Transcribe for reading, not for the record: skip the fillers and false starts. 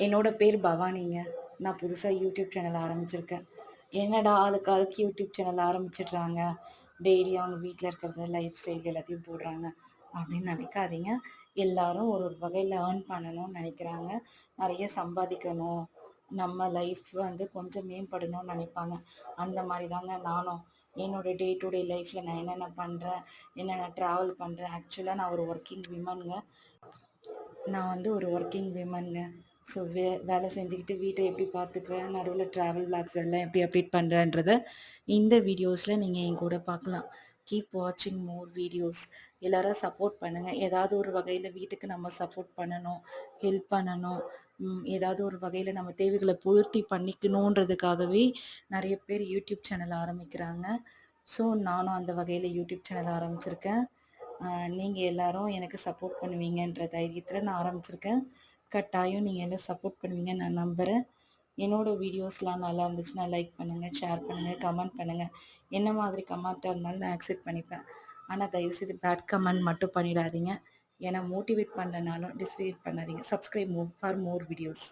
என்னோட பேர் பவானிங்க. நான் புதுசா யூடியூப் சேனல் ஆரம்பிச்சிருக்கேன். என்னடா ஆளுக்கு ஆளுக்கு யூடியூப் சேனல் ஆரம்பிச்சிடுறாங்க. டெய்லி அவங்க வீட்ல இருக்கிறது லைஃப் ஸ்டைல் எல்லாத்தையும் போடுறாங்க அப்படின்னு நினைக்காதீங்க. எல்லாரும் ஒரு ஒரு வகையில ஏர்ன் பண்ணணும்னு நினைக்கிறாங்க. நெறைய சம்பாதிக்கணும். நம்ம லைஃப் வந்து கொஞ்சம் மேம்படணும்னு நினைப்பாங்க. அந்த மாரி தாங்க நானும். என்னோட டே டு டே லைஃப்ல நான் என்னென்ன பண்றேன், என்னென்ன ட்ராவல் பண்றேன். ஆக்சுவலா நான் ஒரு ஒர்க்கிங் விமன்ங்க. நான் வந்து ஒரு ஒர்க்கிங் விமன்ங்க. ஸோ வேலை செஞ்சுக்கிட்டு வீட்டை எப்படி பார்த்துக்கிறேன், நடுவில் ட்ராவல் விளாக்ஸ் எல்லாம் எப்படி அப்டேட் பண்ணுறேன்றத இந்த வீடியோஸில் நீங்கள் என் கூட பார்க்கலாம். கீப் வாட்சிங் மோர் வீடியோஸ். எல்லாரும் சப்போர்ட் பண்ணுங்கள். ஏதாவது ஒரு வகையில் வீட்டுக்கு நம்ம சப்போர்ட் பண்ணணும், ஹெல்ப் பண்ணணும். ஏதாவது ஒரு வகையில் நம்ம தேவைகளை பூர்த்தி பண்ணிக்கணுன்றதுக்காகவே நிறைய பேர் யூடியூப் சேனல் ஆரம்பிக்கிறாங்க. ஸோ நானும் அந்த வகையில் யூடியூப் சேனல் ஆரம்பிச்சிருக்கேன். நீங்கள் எல்லாரும் எனக்கு சப்போர்ட் பண்ணுவீங்கன்ற தைரியத்தில் நான் ஆரம்பிச்சிருக்கேன். கட்டாயம் நீங்கள் எல்லாம் சப்போர்ட் பண்ணுவீங்கன்னு நான் நம்புகிறேன். என்னோட வீடியோஸ்லாம் நல்லா இருந்துச்சுன்னா லைக் பண்ணுங்கள், ஷேர் பண்ணுங்கள், கமெண்ட் பண்ணுங்கள். என்ன மாதிரி கமெண்ட்டாக இருந்தாலும் நான் அக்செப்ட் பண்ணிப்பேன். ஆனால் தயவுசெய்து பேட் கமெண்ட் மட்டும் பண்ணிடாதீங்க. ஏன்னா மோட்டிவேட் பண்ணலனாலும் டிஸ்கிரேட் பண்ணாதீங்க. Subscribe for more videos.